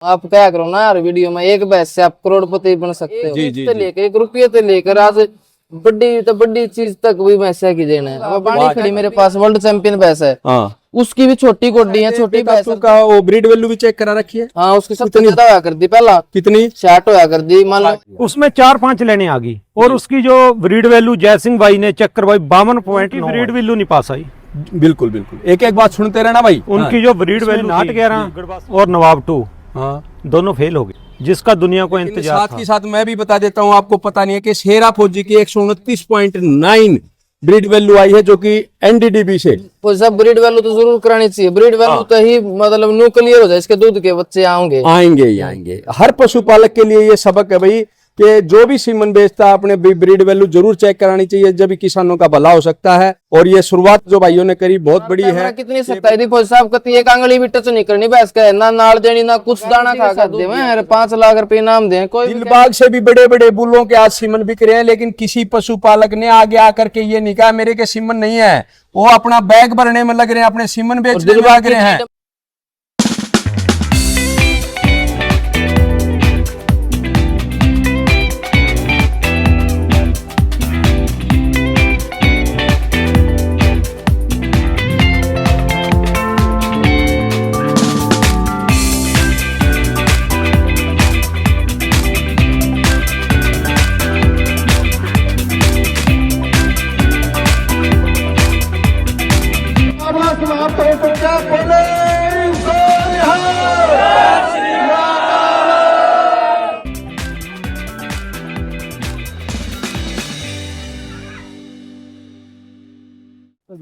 आप क्या करो ना यार, वीडियो में एक भैंस से आप करोड़पति बन सकते हो। जी, जी, से लेकर 1 रुपये से लेकर आज बड़ी तो बड़ी चीज तक भी भैंसा की देना है। अब बाड़ी खड़ी मेरे पास वर्ल्ड चैंपियन भैंस है, हाँ, उसकी भी छोटी गोड्डी है, छोटी भैंस का वो ब्रीड वैल्यू भी चेक करा रखी है। हाँ, उसकी सबसे ज्यादा होया कर दी, पहला कितनी 60 होया कर दी मान लो। उसमें 4-5 लेने आ गई और उसकी जो ब्रीड वैल्यू जयसिंह भाई ने चक्कर भाई 52 पॉइंट की ब्रीड वैल्यू नहीं पास आई। बिल्कुल बिल्कुल, एक एक बात सुनते रहना भाई। उनकी जो ब्रीड वैल्यू 811 और नवाब 2 हाँ, दोनों फेल हो गए, जिसका दुनिया को इंतजार साथ था। ही साथ मैं भी बता देता हूँ, आपको पता नहीं है कि शेरा फौजी की 129.9 ब्रीड वैल्यू आई है, जो कि एनडीडीबी से। वो सब ब्रीड वैल्यू तो जरूर करानी चाहिए, ब्रीड वैल्यू तो ही मतलब न्यू क्लियर हो जाए, इसके दूध के बच्चे आएंगे ही आएंगे। हर पशुपालक के लिए ये सबक है भाई कि जो भी सीमन बेचता है अपने ब्रीड वैल्यू जरूर चेक करानी चाहिए, जब भी किसानों का भला हो सकता है। और ये शुरुआत जो भाइयों ने करी बहुत बड़ी है। कितनी सख्ताई थी फौजी साहब, कती एक आंगली भी टच नहीं करनी भैंस का, ना नाल देनी ना कुछ दाना खा कर दे। 5 लाख रुपए इनाम दे कोई। दिलबाग से भी बड़े बड़े बुलों के आज सीमन बिक रहे हैं, लेकिन किसी पशुपालक ने आगे आकर के ये नहीं कहा मेरे के सीमन नहीं है, वो अपना बैग भरने में लग रहे हैं, अपने सीमन बेचने में लग रहे हैं।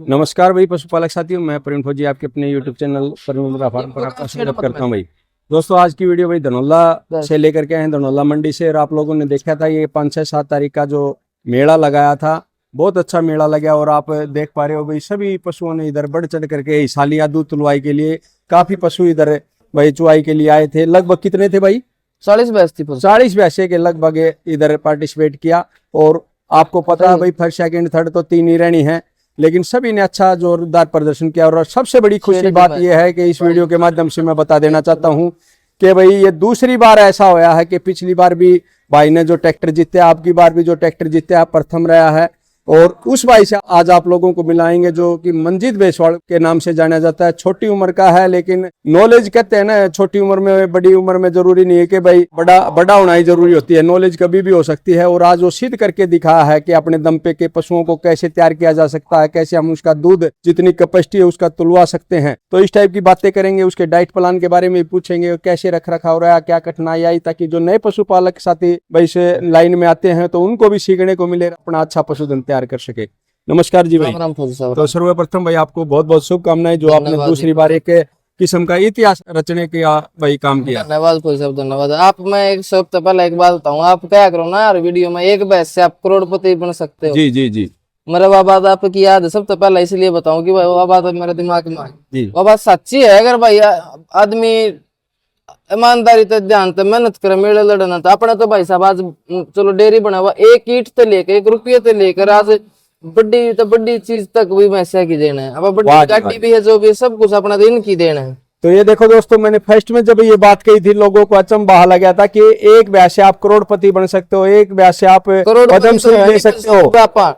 नमस्कार भाई पशुपालक साथियों, मैं प्रवीण फौजी आपके अपने YouTube चैनल प्रवीण फार्म पर आपका स्वागत करता हूं। भाई दोस्तों, आज की वीडियो भाई धनौला से लेकर के हैं, धनौला मंडी से। और आप लोगों ने देखा था ये 5, 6, 7 तारीख का जो मेला लगाया था, बहुत अच्छा मेला लगा। और आप देख पा रहे हो भाई, सभी पशुओं ने इधर बढ़ चढ़ करके हिस्सा लिया। दूध तुलवाई के लिए काफी पशु इधर भाई चुवाई के लिए आए थे। लगभग कितने थे भाई? 40 भैंस थी, 40 भैंसे के लगभग इधर पार्टिसिपेट किया। और आपको पता है भाई, फर्स्ट सेकंड थर्ड तो 3 ही रहनी है, लेकिन सभी ने अच्छा जोरदार प्रदर्शन किया। और सबसे बड़ी खुशी बात यह है कि इस वीडियो के माध्यम से मैं बता देना चाहता हूं कि भाई ये दूसरी बार ऐसा होया है कि पिछली बार भी भाई ने जो ट्रैक्टर जीते, आपकी बार भी जो ट्रैक्टर जीते प्रथम रहा है। और उस भाई से आज आप लोगों को मिलाएंगे, जो कि मंजीत बेसवाल के नाम से जाना जाता है। छोटी उम्र का है, लेकिन नॉलेज कहते हैं ना, छोटी उम्र में बड़ी उम्र में जरूरी नहीं है कि भाई बड़ा होना ही जरूरी होती है, नॉलेज कभी भी हो सकती है। और आज वो सिद्ध करके दिखाया है कि अपने दम पे के पशुओं को कैसे तैयार किया जा सकता है, कैसे हम उसका दूध जितनी कैपेसिटी है उसका तुलवा सकते हैं। तो इस टाइप की बातें करेंगे, उसके डाइट प्लान के बारे में पूछेंगे, कैसे रख रखाव रहा, क्या कठिनाई आई, ताकि जो नए पशुपालक साथी भाई से लाइन में आते हैं तो उनको भी सीखने को मिले, अपना अच्छा पशुधन तैयार कर सके। नमस्कार जी भाई। तो सर्वप्रथम भाई आपको बहुत बहुत शुभकामनाएं, जो आपने दूसरी बार एक किस्म का इतिहास रचने के भाई काम किया। धन्यवाद फौजी साहब, धन्यवाद। आप मैं एक हफ्ते पहले एक बात बताऊँ, आप क्या करो ना यार, वीडियो में एक भैंस से आप करोड़पति बन सकते हो। जी जी जी, मेरे वो बात आपकी याद है, सबसे पहले इसलिए बताऊं कि भाई वो बात मेरे दिमाग में जी, वो बात सच्ची है। अगर भाई आदमी ईमानदारी से ध्यान से मेहनत करे, मेले लड़ना था अपने, तो भाई साहब आज चलो डेयरी बना हुआ, 1 ईंट से लेकर 1 रुपये से लेकर आज बड़ी तो बड़ी चीज तक भी भैंसा की देना है। अब बड़ी गाड़ी भी है, जो भी सब कुछ अपना दिन की देना है। तो ये देखो दोस्तों, मैंने फर्स्ट में जब ये बात कही थी, लोगों को अचंभा लगा था कि एक भैंस से आप करोड़पति बन सकते हो, एक भैंस से आप पद्मश्री ले सकते हो,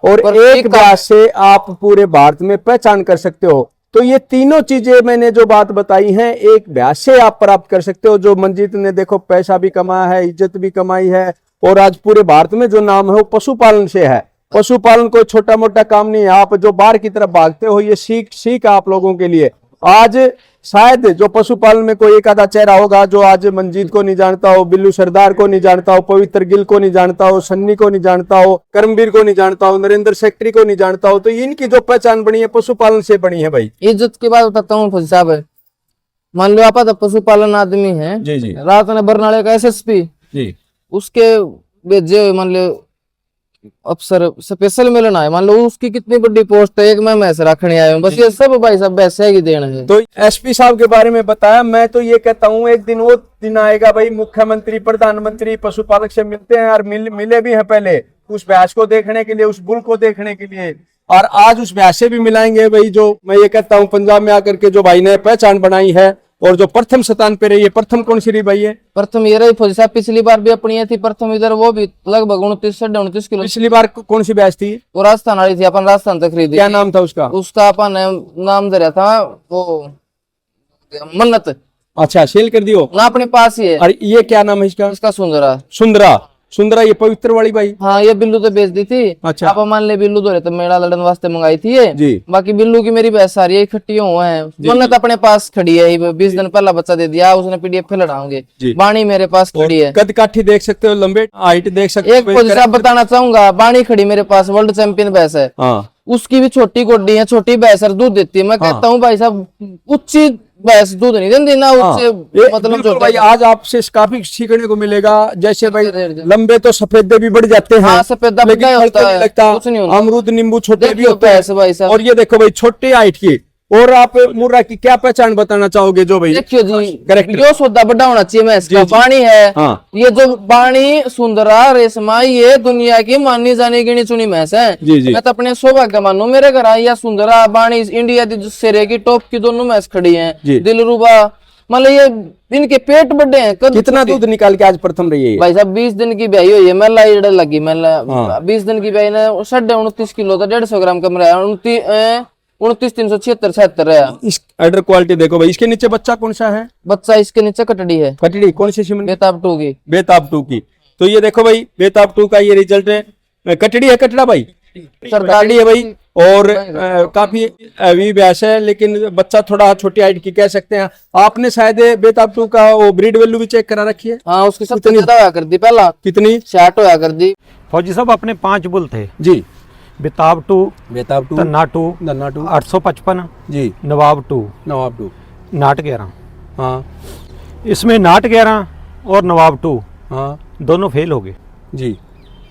और एक भैंस से आप पूरे भारत में पहचान कर सकते हो। तो ये तीनों चीजें मैंने जो बात बताई हैं, एक भैंस से आप प्राप्त कर सकते हो। जो मंजीत ने देखो पैसा भी कमाया है, इज्जत भी कमाई है, और आज पूरे भारत में जो नाम है वो पशुपालन से है। पशुपालन कोई छोटा मोटा काम नहीं है। आप जो बाहर की तरफ भागते हो, ये सीख आप लोगों के लिए। आज शायद जो पशुपालन में कोई एक आधा चेहरा होगा जो आज मंजीत को नहीं जानता हो, बिल्लू सरदार को नहीं जानता हो, पवित्र गिल को नहीं जानता हो, सन्नी को नहीं जानता हो, कर्मवीर को नहीं जानता हो, नरेंद्र सेक्रेटरी को नहीं जानता हो। तो इनकी जो पहचान बनी है पशुपालन से बनी है भाई। इज्जत की बात बताता हूँ फौजी साहब, मान लो आप तो पशुपालन आदमी है जी जी, रात में बरनाले का SSP जी, उसके भेजे मान लो अफसर स्पेशल मिलना है, मान लो उसकी कितनी बड़ी पोस्ट है, एक मैं मैस रखने आया हूँ, बस ये सब भाई साहब वैसे ही देना है। तो SP साहब के बारे में बताया, मैं तो ये कहता हूँ एक दिन वो दिन आएगा भाई, मुख्यमंत्री प्रधानमंत्री पशुपालक से मिलते हैं, और मिले भी हैं पहले उस भैंस को देखने के लिए, उस बुल को देखने के लिए, और आज उस भैंस से भी मिलाएंगे भाई। जो मैं ये कहता हूँ पंजाब में आकर के जो भाई ने पहचान बनाई है, और जो प्रथम स्थान पे रही है, प्रथम कौन सी रही भाई है? प्रथम ये रही फौजी साहब, पिछली बार भी अपनी ये थी प्रथम इधर, वो भी लगभग 29 किलो। पिछली बार कौन सी बैच थी? वो राजस्थान वाली थी, अपन राजस्थान तक खरीदी। क्या नाम था उसका? उसका अपन नाम दे रहा था वो मन्नत। अच्छा, सेल कर दियो ना अपने पास ही है। और ये क्या नाम है इसका? इसका सुंदरा। सुंदरा। सुंदरा ये पवित्र वाली भाई? हाँ, ये बिल्लू तो बेच दी थी। अच्छा। आप मान ले बिल्लू दो रहे तो मेला लड़न वास्ते मंगाई थी ये जी। बाकी बिल्लू की मेरी भैंस सारी इकट्ठी हुए हैं। मन्नत अपने पास खड़ी है, 20 दिन पहला बच्चा दे दिया, उसने पीडीएफ पे लड़ाऊंगे। बाणी मेरे पास खड़ी है। कद काठी देख सकते हो, लंबे हाइट देख सकते एक फौजी साहब बताना चाहूंगा, बाणी खड़ी मेरे पास वर्ल्ड चैंपियन भैंस है। हाँ, उसकी भी छोटी गोड्डी है, छोटी भैंस है, दूध देती है। मैं कहता हूँ भाई साहब उच्ची भैंस दूध नहीं देती ना, उससे मतलब बिल्कुल भाई, आज आपसे काफी सीखने को मिलेगा। जैसे भाई लंबे तो सफेदे भी बढ़ जाते हैं। हाँ, सफेदा लेकिन बढ़ा फल होता तो है, नहीं लगता। कुछ नहीं होता। अमरूद नींबू छोटे भी देखियो होते हैं भैंस भाई साहब। और ये देखो भाई छोटे हाइट की। और आप मुर्रा की क्या पहचान बताना चाहोगे जो भाई? देखियो जी, करेक्ट। जो सौदा बड़ा होना चाहिए मैं इसका बाणी है। हाँ। ये जो बाणी सुंदरा रेशमा, ये दुनिया की मानी जानी गिनी चुनी भैंस है। जी, जी। मैं तो अपने सौभाग्य मानू, मेरे घर आई या सुंदरा बाणी इंडिया की सिरे की टॉप की दोनों भैंस खड़ी है। जी। दिलरुबा, मतलब ये इनके पेट बड़े हैं। कितना दूध निकाल के आज प्रथम रही है? भाई साहब 20 दिन की ब्याई हुई है, मेला इड़ लगी। मेला हाँ। 20 दिन की ब्याई ने 29.5 किलो था, 150 ग्राम कम रहा। 29,376 रहा। इस अडर क्वालिटी देखो भाई। इसके नीचे बच्चा कौन सा है? बच्चा इसके नीचे कटड़ी है, कटड़ी कौन सी सीमन? बेताब 2 की। बेताब 2 की। तो ये देखो भाई, बेताब 2 का ये रिजल्ट है। कटड़ी है, कटड़ा भाई? कटड़ी है भाई। और काफी अभी भैंस है, लेकिन बच्चा थोड़ा छोटी हाइट की कह सकते हैं। आपने शायद बेताब 2 का वो ब्रीड वैल्यू भी चेक करा रखी है? हाँ, उसकी सबसे ज्यादा होया कर दी पहला। कितनी? 60 होया कर दी। फौजी साहब अपने 5 बुल थे जी। बेताब 2, बेताब 2, धन्ना 2, धन्ना 2, 855 जी, नवाब 2, नवाब 2, नाट 11। हाँ इसमें नाट 11 और नवाब 2 हाँ दोनों फेल हो गए, जी।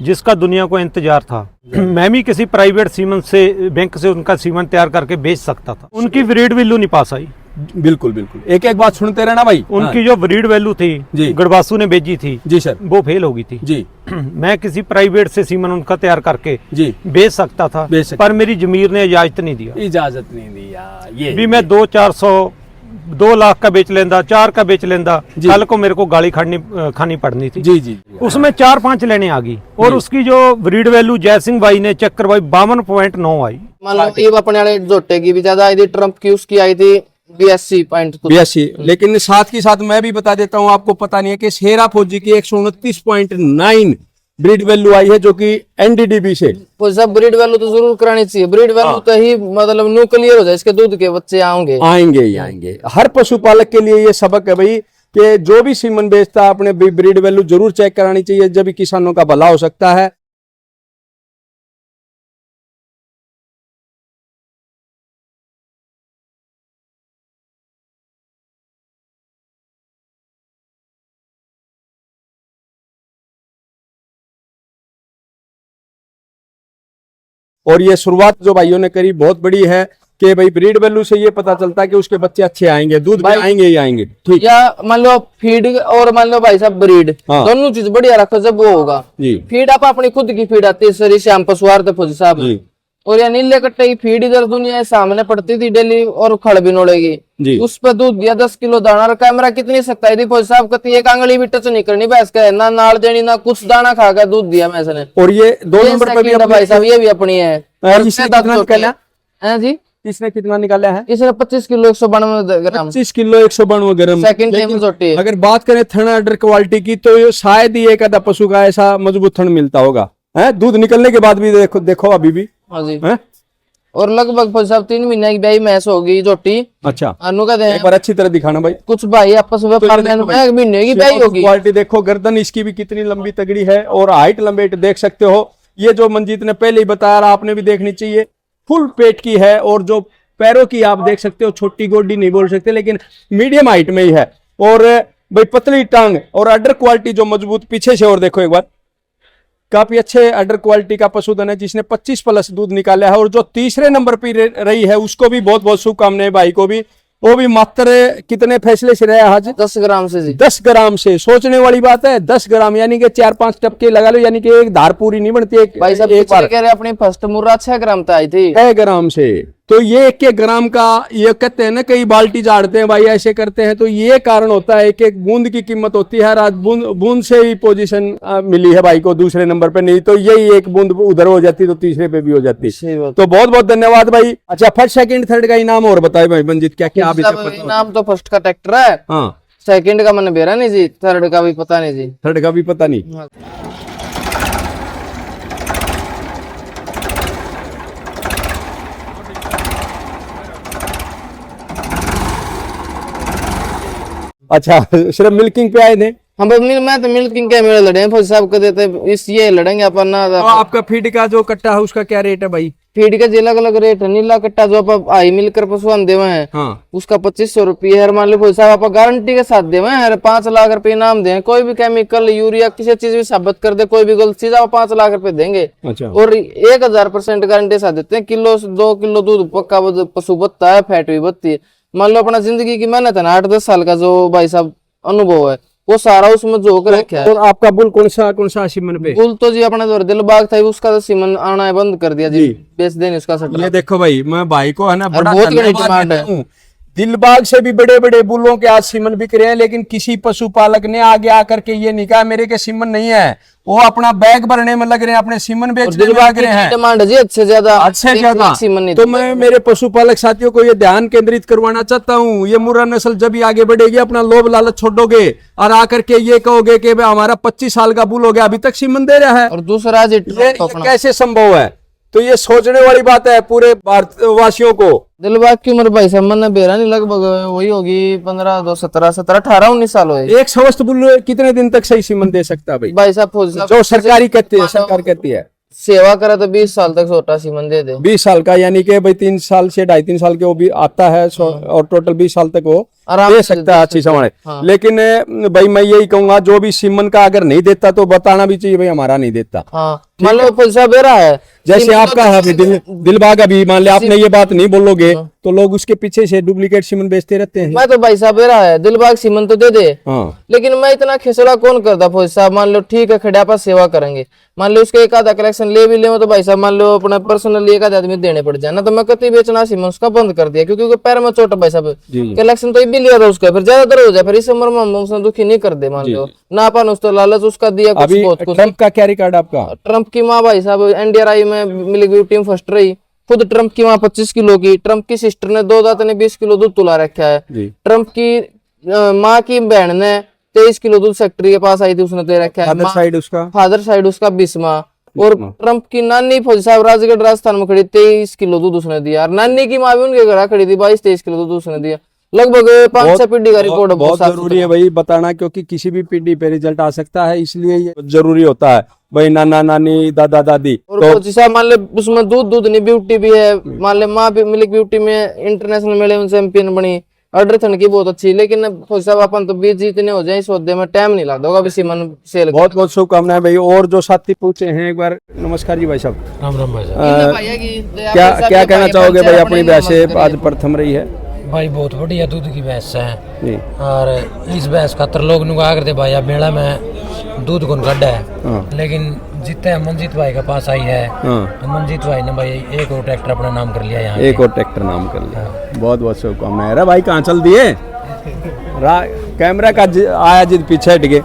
जिसका दुनिया को इंतजार था। मैं भी किसी प्राइवेट सीमन से, बैंक से उनका सीमन तैयार करके बेच सकता था। उनकी ब्रीड वैल्यू नहीं पास आई। बिल्कुल बिल्कुल, एक एक बात सुनते रहना भाई। उनकी जो ब्रीड वैल्यू थी, जी। गढ़वासू ने भेजी थी, जी सर, वो फेल हो गई थी। जी मैं किसी प्राइवेट से सीमन उनका तैयार करके जी बेच सकता था, बेच सकता। पर मेरी जमीर ने इजाजत नहीं दिया। इजाजत नहीं दिया। ये भी मैं 2-400 2 लाख का बेच लेंदा, 4 का बेच लेंदा, कल को मेरे को गाली खानी पड़नी थी। जी जी। उसमें 4-5 लेने आ गई और उसकी जो ब्रीड वैल्यू जय सिंह भाई ने चेक करवाई 52.9 आई। मान लो ये अपने वाले जोटे की भी ज्यादा आई थी, ट्रम्प की उसकी आई थी 82 पॉइंट। 82। लेकिन साथ ही साथ मैं भी बता देता हूँ, आपको पता नहीं है कि शेरा फौजी की 129.9 ब्रीड वैल्यू आई है, जो कि एनडीडीबी से। वो सब ब्रीड वैल्यू तो जरूर करानी चाहिए। ब्रीड वैल्यू तो ही मतलब न्यू क्लियर हो जाए, इसके दूध के बच्चे आएंगे ही आएंगे। हर पशुपालक के लिए ये सबक है भाई कि जो भी सीमन बेचता है अपने ब्रीड वैल्यू जरूर चेक करानी चाहिए, जब भी किसानों का भला हो सकता है। और ये शुरुआत जो भाइयों ने करी बहुत बड़ी है कि भाई ब्रीड वैल्यू से ये पता चलता है कि उसके बच्चे अच्छे आएंगे, दूध भी आएंगे ही आएंगे। ठीक। या मान लो फीड और मान लो भाई साहब ब्रीड, हाँ। दोनों चीज बढ़िया रखो जब वो होगा। जी फीड आप अपनी खुद की फीड आती है सरी श्याम पशुआर फौजी साहब। जी। और या नीले कट्टे की फीड इधर दुनिया सामने पड़ती थी डेली, और खड़ भी नोड़ेगी जी। उस पर दूध दिया 10 किलो दाना। और कैमरा कितनी सख्ताई थी फौजी साहब, कती एक आंगली भी टच नहीं करनी भैंस का, ना नाड़ देनी ना कुछ, दाना खा कर दूध दिया भैंस ने। और ये 2 नंबर पे भी भाई साहब ये भी अपनी है। और इसने कितना निकाला है जी? इसने कितना निकाला है? इसने 25 किलो 192 ग्राम। 25 किलो 192 ग्राम। सेकंड टेबल छोटी है। अगर बात करें थन अडर क्वालिटी की, तो ये शायद ही एक आधा पशु का ऐसा मजबूत थन मिलता होगा है। दूध निकलने के बाद भी देखो देखो अभी भी हाँ जी है? और लगभग फौजी साहब 3 महीने की ब्याई मैस होगी जोटी। अच्छा, अनु का एक बार अच्छी तरह दिखाना भाई। कुछ भाई आपस में तो ये फार्म देखो भाई, एक महीने की ब्याई होगी। क्वालिटी देखो, गर्दन इसकी भी कितनी लंबी तगड़ी है और हाइट लंबेट देख सकते हो। ये जो मंजीत ने पहले ही बताया, आपने भी देखनी चाहिए, फुल पेट की है। और जो पैरों की आप देख सकते हो, छोटी गोडी नहीं बोल सकते, लेकिन मीडियम हाइट में ही है। और भाई पतली टांग और अडर क्वालिटी जो मजबूत पीछे से। और देखो एक बार, काफी अच्छे अडर क्वालिटी का पशुधन है, जिसने 25 प्लस दूध निकाला है। और जो तीसरे नंबर पे रही है, उसको भी बहुत बहुत शुभकामनाएं भाई को भी। वो भी मात्र कितने फैसले से रहा आज? 10 ग्राम से जी। 10 ग्राम से। सोचने वाली बात है, 10 ग्राम यानी कि 4-5 टपके लगा लो, यानी कि एक धार पूरी नहीं बनती। भाई साहब एक बार कह रहे अपनी फर्स्ट मुर्रा 6 ग्राम तक आई थी। 6 ग्राम से तो ये 1 ग्राम का, ये कहते हैं ना कई बाल्टी झाड़ते हैं भाई, ऐसे करते हैं, तो ये कारण होता है। एक बूंद की कीमत होती है, आज बूंद से ही पोजीशन मिली है भाई को दूसरे नंबर पे, नहीं तो यही एक बूंद उधर हो जाती तो तीसरे पे भी हो जाती। तो बहुत बहुत धन्यवाद भाई। अच्छा, फर्स्ट सेकंड थर्ड का इनाम और बताए भाई मंजीत, क्या क्या अभी तक पता? इनाम तो फर्स्ट का ट्रैक्टर है, हाँ, सेकंड का मैंने बेरा नहीं जी, थर्ड का भी पता नहीं जी। थर्ड का भी पता नहीं। हाँ। अच्छा, सिर्फ मिल्किंग पे आए थे? हम मैं तो मिल्किंग के मेरे लड़े हैं, फौजी साहब को देते इस ये लड़ेंगे अपन ना। तो आपका फीड का जो कट्टा है उसका क्या रेट है भाई? फीड का अलग अलग रेट है। नीला कट्टा जो आप आई मिलकर पशुआन देवे हैं, हाँ, उसका 2500 रुपये है। मान लो फौजी साहब आप गारंटी के साथ देवे हैं, 5 लाख रुपए इनाम दें। कोई भी केमिकल यूरिया किसी चीज भी साबित कर दे, कोई भी गलत चीज आप 5 लाख रुपए देंगे। अच्छा, और 1000% गारंटी के साथ देते हैं। किलो से 2 किलो दूध पक्का पशु बत्ता है, फैट भी बत्ती है। मान लो अपना जिंदगी की मेहनत है ना, 8-10 साल का जो भाई साहब अनुभव है, वो सारा उसमें जोक रखा है। और आपका बुल कौन सा सीमन पे? बुल तो जी अपना जो दिलबाग था उसका तो सीमन आना है बंद कर दिया जी, बेच देने उसका सट्टा। ये देखो भाई, मैं भाई को है ना बड़ा बहुत बड़ी धन्यवाद डिमांड देता है। हूं। दिलबाग से भी बड़े बड़े बुलों के आज सीमन बिक रहे हैं, लेकिन किसी पशुपालक ने आगे आकर के ये नहीं कहा मेरे के सीमन नहीं है। वो अपना बैग भरने में लग रहे हैं, अपने सीमन बेचने में लग रहे हैं। डिमांड है जी अच्छे ज्यादा सीमन नहीं। तो मैं मेरे पशुपालक साथियों को ये ध्यान केंद्रित करवाना चाहता हूँ, ये मुर्रा नस्ल जब भी आगे बढ़ेगी, अपना लोभ लालच छोड़ोगे और आकर के ये कहोगे कि भाई हमारा 25 साल का बुल हो गया, अभी तक सीमन दे रहा है। और दूसरा जी ये कैसे संभव है? तो ये सोचने वाली बात है पूरे भारतवासियों को। दिलबाग की उम्र भाई साहब मैंने बेरा नहीं, लगभग वही होगी 15, 2, 17, 18, 19 साल हुए। एक स्वस्थ बुल कितने दिन तक सही सीमन दे सकता है भाई? भाई साहब फौजी साहब जो सरकार कहती है सेवा करे तो 20 साल तक छोटा सीमन दे दे। 20 साल का, यानी कि भाई 3 साल से 2.5-3 साल के वो भी आता है, और टोटल 20 साल तक वो आराम दे से सकता है अच्छी समय। हाँ। लेकिन भाई मैं यही कहूंगा, जो भी सीमन का अगर नहीं देता तो बताना भी चाहिए भाई हमारा नहीं देता। हाँ, मान लो फौजी साहब बेरा है, जैसे आपका है अभी दिलबाग, अभी मान लिया आपने ये बात नहीं बोलोगे तो लोग उसके पीछे से डुप्लीकेट सीमन बेचते रहते हैं। मैं तो भाई साहब बेरा है, दिलबाग सीमन तो दे दे। हाँ, लेकिन मैं इतना खिसड़ा कौन करता फौजी साहब। मान लो ठीक है, खड़िया पर सेवा करेंगे, मान लो उसके एक आधा कलेक्शन ले भी ले, तो भाई साहब मान लो अपना पर्सनली एक आधा आदमी देने पड़ जाए ना, तो मैं कति बेचना सीमन उसका बंद कर दिया, क्योंकि पैर में चोट भाई साहब। कलेक्शन तो भी लिया था उसका, फिर ज्यादातर हो जाए, फिर इस उम्र में हम उसने दुखी नहीं कर दे। मान लो ना अपन उस तो लालच उसका दिया कुछ बहुत कुछ। ट्रम्प का क्या रिकॉर्ड आपका? ट्रम्प की माँ भाई साहब NDRI में मिल्क ब्यूटी में फर्स्ट रही। खुद ट्रम्प की माँ 25 किलो की, ट्रम्प की सिस्टर ने 2 दांत ने 20 किलो दूध तुला रखा है। ट्रम्प की माँ की बहन ने 23 किलो दूध फैक्ट्री के पास आई थी, उसने दे रखा है। फादर साइड उसका 20 माह। और ट्रम्प की नानी फौजी साहब राजगढ़ राजस्थान में खड़ी 23 किलो दूध उसने दिया। और नानी की माँ भी उनके घर खड़ी थी, 22-23 किलो दूध उसने दिया। लगभग 5-6 पीढ़ी का रिकॉर्ड बहुत जरूरी है भाई बताना, क्योंकि किसी भी पीढ़ी पे रिजल्ट आ सकता है, इसलिए ये जरूरी होता है भाई। नाना नानी दादा दादी और फौजी साहब मान ले उसमें दूध नहीं ब्यूटी भी है। मान ले माँ भी मिल्क ब्यूटी में इंटरनेशनल मेले में चैंपियन बनी। ऑर्डर थन की बहुत अच्छी, लेकिन फौजी साहब अपन तो बीज जितने हो जाए इस सौदे में टाइम नहीं लगता होगा सीमन सेल। बहुत बहुत शुभकामनाएं भाई। और जो साथी पूछे हैं एक बार, नमस्कार जी भाई साहब। राम राम भाई साहब। क्या कहना चाहोगे भाई अपनी भैंस से आज प्रथम रही है? भाई बहुत बढ़िया दूध की भैंस है, और इस भैंस खातर लोग नुगा करते भाई अब मेला में दूध कौन गड्ढा है। लेकिन जितने मंजीत भाई के पास आई है, तो मंजीत भाई ने भाई एक और ट्रैक्टर अपना नाम कर लिया यहाँ, एक और ट्रैक्टर नाम कर लिया। बहुत बहुत शुभकामनाएं। अरे भाई कहाँ चल दिए? कैमरा का आया जिद पीछे हट गए।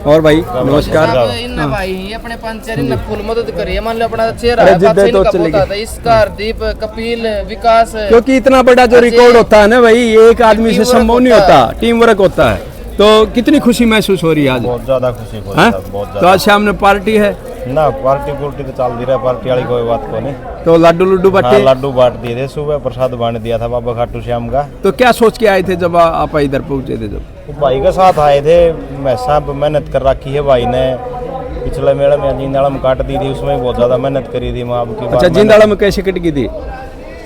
और भाई नमस्कार। भाई अपने पंचर ने फुल मदद करी है। मान लो अपना चेहरा इसका हरदीप कपिल विकास, क्योंकि इतना बड़ा जो रिकॉर्ड होता है ना भाई, एक आदमी से संभव नहीं होता, टीम वर्क होता है। तो कितनी खुशी महसूस हो रही है आज? बहुत ज्यादा खुशी हो रही है, बहुत ज्यादा। तो आज शाम में पार्टी है ना? पार्टी पुर्टी तो चल दी रहा, पार्टी वाली कोई बात को नहीं। तो लड्डू लड्डू बांटे? लड्डू बांट दिए थे, सुबह प्रसाद बांट दिया था बाबा खाटू श्याम का। तो क्या सोच के आए थे जब आप इधर पहुंचे थे? जब भाई के साथ आए थे, मैं सब मेहनत कर रखी है भाई ने। पिछले मेले में जिंदाड़ा में काट दी थी, उसमें बहुत ज्यादा मेहनत करी थी माँ की। अच्छा, जिंदाड़ा में कैसे कट गई थी?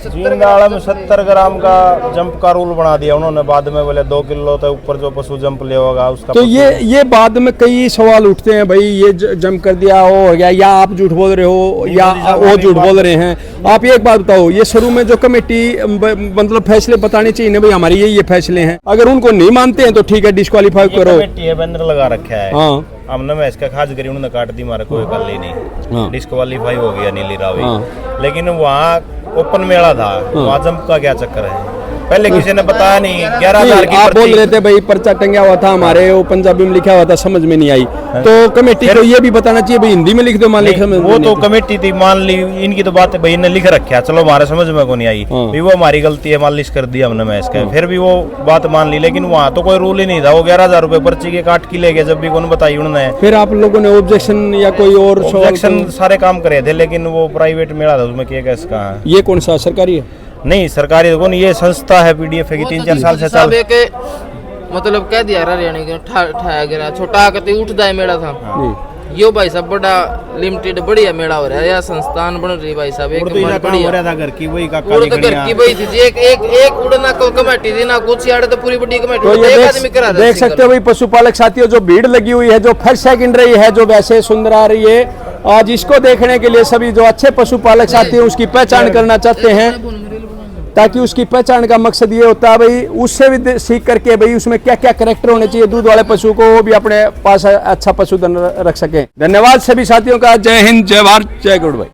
जिंदाड़ा में 70 ग्राम का जंप का रूल बना दिया उन्होंने। बाद में बोले 2 किलो तक ऊपर जो पशु जंप ले होगा उसका। तो ये बाद में कई सवाल उठते हैं भाई, ये जंप कर दिया हो या आप झूठ बोल रहे हो या वो झूठ बोल रहे हैं। आप एक बात बताओ, ये शुरू में जो कमेटी मतलब फैसले बताने चाहिए ना भाई, हमारे ये फैसले हैं, अगर उनको नहीं मानते हैं तो ठीक है, डिस्क्वालीफाई करो। कमेटी है, बैनर लगा रखा है। हाँ, हमने मैं इसका खास करी उन्होंने काट दी, मारा कोई कर ली हाँ। नहीं, डिस्क्वालीफाई हो गया नीली रावी। लेकिन वहाँ ओपन मेला था, वहाँ जंप का क्या चक्कर है, पहले किसी ने बताया नहीं। 11,000 की आप बोल पर्ची। रहे थे भाई पर्चा टंगा हुआ था हमारे, वो पंजाबी में लिखा हुआ था, समझ में नहीं आई। तो कमेटी को ये भी बताना चाहिए भाई हिंदी में लिख दो, मान लिख नहीं, वो तो कमेटी थी, मान ली इनकी तो बात भाई ने लिख रखा, चलो हमारे समझ में को नहीं आई, भी वो हमारी गलती है, मालिश कर दिया हमने मैच का, फिर भी वो बात मान ली। लेकिन वहाँ तो कोई रूल ही नहीं था, वो 11,000 रुपए पर्ची के काट के ले गए, जब भी कौन बताई उन्होंने। फिर आप लोगों ने ऑब्जेक्शन या कोई और ऑब्जेक्शन सारे काम करे थे, लेकिन वो प्राइवेट मेला था, उसमें क्या कैसे कहा। ये कौन सा सरकारी है? नहीं सरकारी तो कौन, ये संस्था है पीडीएफ की, 3-4 साल से साहब चल। एक मतलब कह दिया हरियाणा के ठाया गया छोटा आकर उठता है मेला था। यो भाई साहब बड़ा लिमिटेड बढ़िया मेला हो रहा है, या संस्थान बन रही भाई साहब, एक हो रहा था घर की वही का उड़ तो घर की वही थी जी, एक उड़ना को कमेटी थी ना कुछ यार, तो पूरी बड़ी कमेटी तो ये एक आदमी करा रहा है देख सकते हो भाई पशुपालक साथियों, जो भीड़ लगी हुई है, जो फर्स्ट सेकंड रही है, जो वैसे सुंदर आ रही है, आज इसको देखने के लिए सभी जो अच्छे पशुपालक साथी हैं उसकी पहचान करना चाहते हैं, ताकि उसकी पहचान का मकसद ये होता है भाई उससे भी सीख करके भाई उसमें क्या क्या कैरेक्टर होने चाहिए दूध वाले पशु को, वो भी अपने पास अच्छा पशुधन रख सके। धन्यवाद सभी साथियों का, जय हिंद, जय भारत, जय गुड भाई।